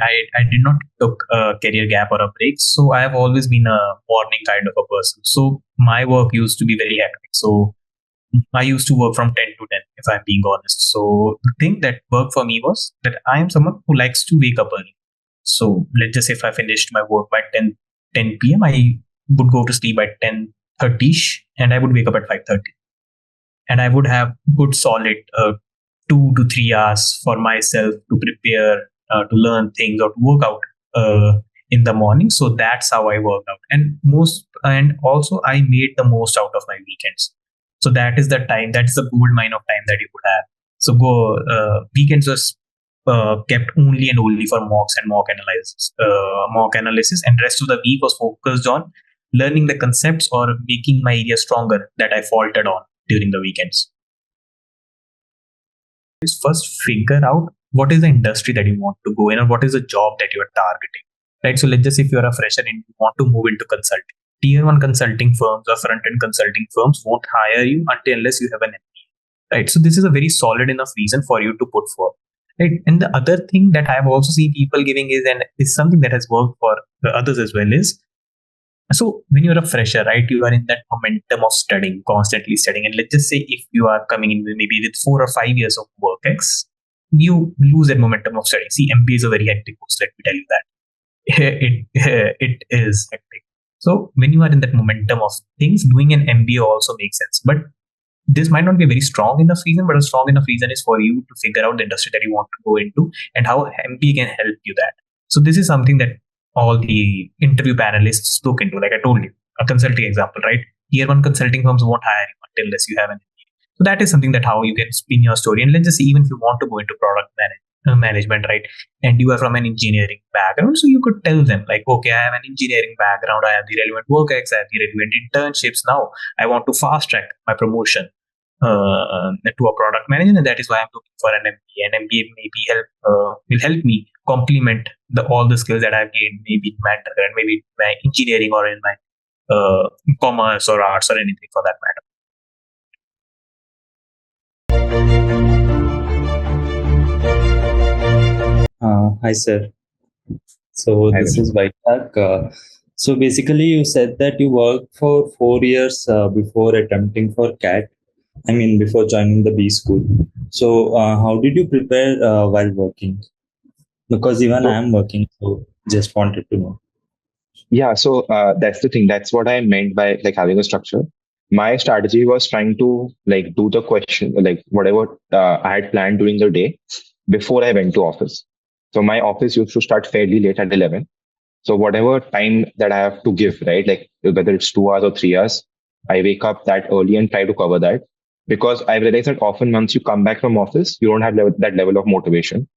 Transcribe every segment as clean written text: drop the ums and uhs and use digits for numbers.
I did not took a career gap or a break. So I have always been a morning kind of a person. So my work used to be very hectic. So I used to work from 10 to 10, if I'm being honest. So the thing that worked for me was that I am someone who likes to wake up early. So let's just say if I finished my work by 10 p.m., I would go to sleep by 10:30 and I would wake up at 5:30. And I would have good solid 2 to 3 hours for myself to prepare, to learn things or to work out in the morning. So that's how I worked out. And also I made the most out of my weekends. So that is the time, that's the gold mine of time that you could have. So weekends was kept only and only for mocks and mock analysis, and rest of the week was focused on learning the concepts or making my area stronger that I faltered on during the weekends. Is first figure out what is the industry that you want to go in, or what is the job that you are targeting. Right. So let's just say if you're a fresher and you want to move into consulting, tier one consulting firms or front end consulting firms won't hire you unless you have an MBA. Right. So this is a very solid enough reason for you to put forth. Right. And the other thing that I've also seen people giving is, and is something that has worked for the others as well, is so when you're a fresher, right, you are in that momentum of studying, constantly studying. And let's just say if you are coming in maybe with 4 or 5 years of work X, you lose that momentum of studying. See, MBA is a very hectic course, let me tell you that. It is hectic. So when you are in that momentum of things, doing an MBA also makes sense. But this might not be a very strong enough reason, but a strong enough reason is for you to figure out the industry that you want to go into and how MBA can help you that. So this is something that all the interview panelists look into. Like I told you, a consulting example, right? Tier one consulting firms won't hire you unless you have an MBA. So that is something that how you can spin your story. And let's just say even if you want to go into management, right? And you are from an engineering background, so you could tell them like, okay, I have an engineering background, I have the relevant work ex, I have the relevant internships. Now I want to fast track my promotion to a product manager, and that is why I'm looking for an MBA. An MBA will help me complement all the skills that I've gained, maybe in my undergrad, maybe in my engineering or in my commerce or arts or anything for that matter. Hi, sir. So Hi, this Vishnu. is Vaishak. So basically, you said that you worked for 4 years before attempting for CAT. I mean, before joining the B school. So how did you prepare while working? Because even I So am working, so just wanted to know. yeah, so that's the thing. That's what I meant by like having a structure. My strategy was trying to like do the question, like whatever I had planned during the day before I went to office. So my office used to start fairly late at 11. So whatever time that I have to give, right? Like whether it's 2 hours or 3 hours, I wake up that early and try to cover that. Because I realize that often once you come back from office, you don't have that level of motivation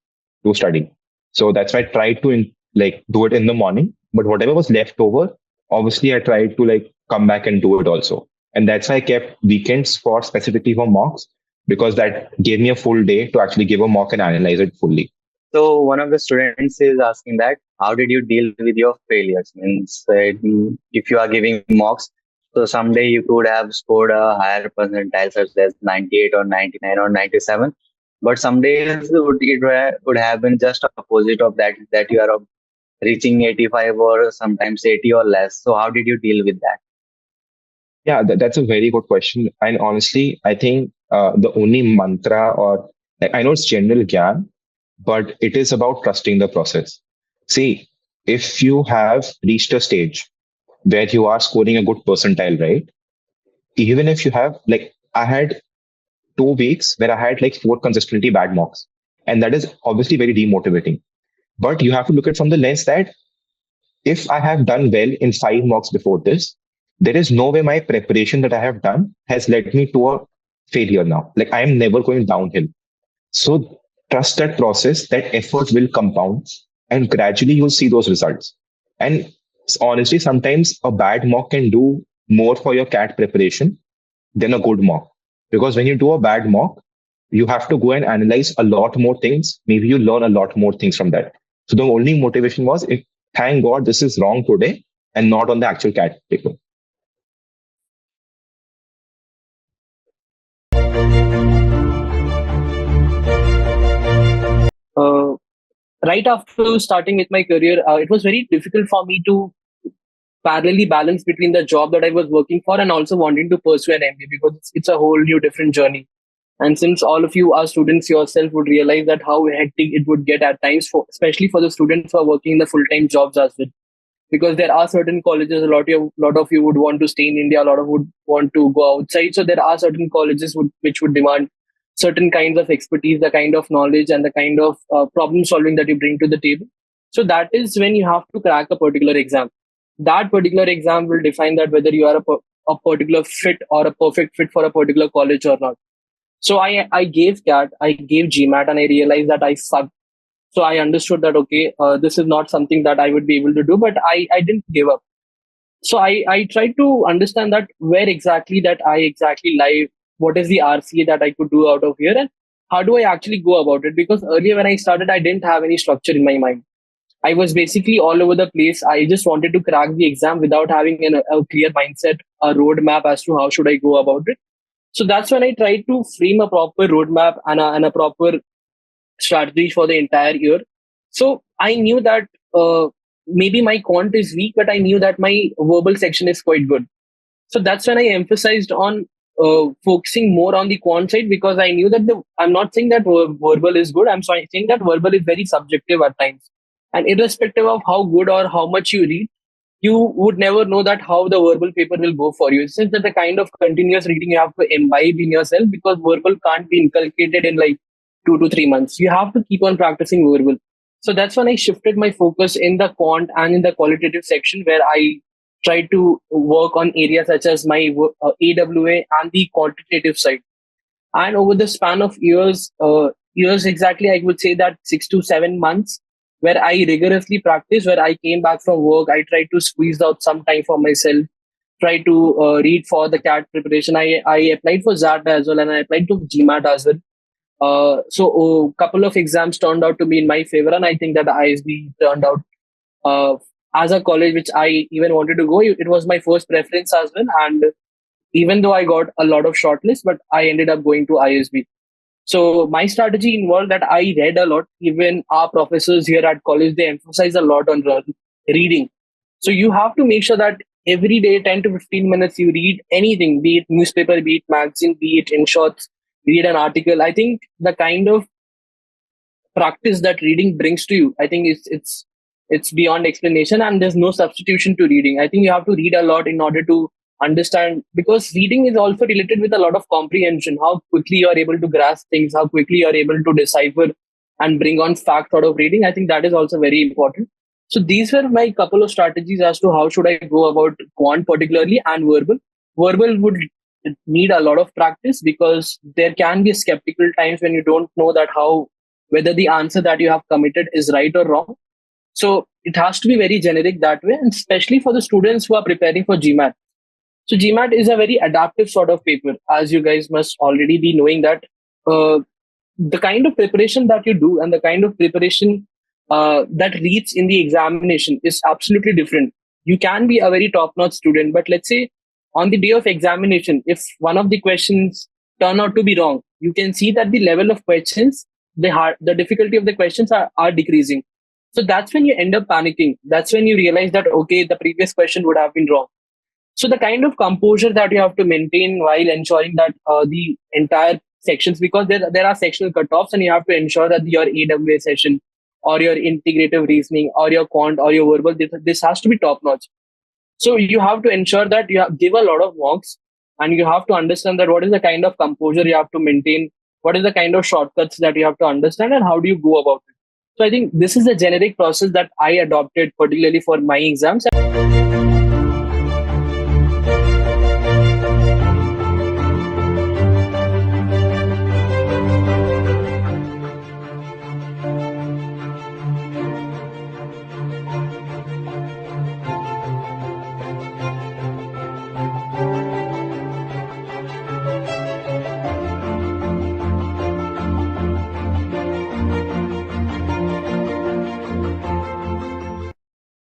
to study. So that's why I tried to like do it in the morning. But whatever was left over, obviously I tried to like come back and do it also. And that's why I kept weekends for specifically for mocks, because that gave me a full day to actually give a mock and analyze it fully. So one of the students is asking that how did you deal with your failures? Means if you are giving mocks, so someday you could have scored a higher percentile such as 98 or 99 or 97, but some days would have been just opposite of that you are reaching 85 or sometimes 80 or less. So how did you deal with that? Yeah, that's a very good question. And honestly, I think the only mantra or like, I know it's general gyan, but it is about trusting the process. See, if you have reached a stage where you are scoring a good percentile, right? Even if you have like, I had 2 weeks where I had like four consistently bad mocks, and that is obviously very demotivating. But you have to look at from the lens that if I have done well in 5 mocks before this, there is no way my preparation that I have done has led me to a failure now. Like I am never going downhill. So trust that process, that effort will compound and gradually you'll see those results. And honestly, sometimes a bad mock can do more for your CAT preparation than a good mock. Because when you do a bad mock, you have to go and analyze a lot more things. Maybe you learn a lot more things from that. So the only motivation was, thank God this is wrong today and not on the actual CAT paper. Uh, right after starting with my career, it was very difficult for me to parallelly balance between the job that I was working for and also wanting to pursue an MBA, because it's a whole new different journey. And since all of you are students yourself would realize that how hectic it would get at times, for especially for the students who are working in the full-time jobs as well. Because there are certain colleges, lot of you would want to stay in India, a lot of would want to go outside. So there are certain colleges which would demand certain kinds of expertise, the kind of knowledge and the kind of problem solving that you bring to the table. So that is when you have to crack a particular exam. That particular exam will define that whether you are a particular fit or a perfect fit for a particular college or not. So I gave CAT, I gave GMAT, and I realized that I sucked. So I understood that, okay, this is not something that I would be able to do, but I didn't give up. So I tried to understand that where exactly that I exactly lie, what is the RCA that I could do out of here, and how do I actually go about it? Because earlier when I started, I didn't have any structure in my mind. I was basically all over the place. I just wanted to crack the exam without having a clear mindset, a roadmap as to how should I go about it. So that's when I tried to frame a proper roadmap and a proper strategy for the entire year. So I knew that maybe my quant is weak, but I knew that my verbal section is quite good. So that's when I emphasized on focusing more on the quant side, because I knew that I'm not saying that verbal is good. I'm saying that verbal is very subjective at times. And irrespective of how good or how much you read, you would never know that how the verbal paper will go for you. Since that the kind of continuous reading you have to imbibe in yourself, because verbal can't be inculcated in like 2 to 3 months. You have to keep on practicing verbal. So that's when I shifted my focus in the quant and in the qualitative section, where I tried to work on areas such as my AWA and the quantitative side. And over the span of years exactly, I would say that 6 to 7 months, where I rigorously practiced, where I came back from work, I tried to squeeze out some time for myself, try to read for the CAT preparation. I applied for ZAT as well, and I applied to GMAT as well. So a couple of exams turned out to be in my favor, and I think that the ISB turned out uh, as a college which I even wanted to go. It was my first preference as well, and even though I got a lot of shortlists, but I ended up going to ISB. So my strategy involved that I read a lot. Even our professors here at college, they emphasize a lot on reading. So you have to make sure that every day, 10 to 15 minutes, you read anything, be it newspaper, be it magazine, be it in shorts, read an article. I think the kind of practice that reading brings to you, I think it's beyond explanation, and there's no substitution to reading. I think you have to read a lot in order to understand, because reading is also related with a lot of comprehension, how quickly you are able to grasp things, how quickly you are able to decipher and bring on facts out of reading. I think that is also very important. So these were my couple of strategies as to how should I go about quant particularly, and verbal would need a lot of practice, because there can be skeptical times when you don't know that how whether the answer that you have committed is right or wrong. So it has to be very generic that way, and especially for the students who are preparing for GMAT. So GMAT is a very adaptive sort of paper, as you guys must already be knowing that the kind of preparation that you do and the kind of preparation that reads in the examination is absolutely different. You can be a very top-notch student, but let's say on the day of examination, if one of the questions turn out to be wrong, you can see that the level of questions, the difficulty of the questions are decreasing. So that's when you end up panicking. That's when you realize that, okay, the previous question would have been wrong. So the kind of composure that you have to maintain while ensuring that the entire sections, because there are sectional cutoffs, and you have to ensure that your AWA session or your integrative reasoning or your quant or your verbal, this has to be top notch. So you have to ensure that you give a lot of mocks, and you have to understand that what is the kind of composure you have to maintain, what is the kind of shortcuts that you have to understand, and how do you go about it. So I think this is a generic process that I adopted particularly for my exams.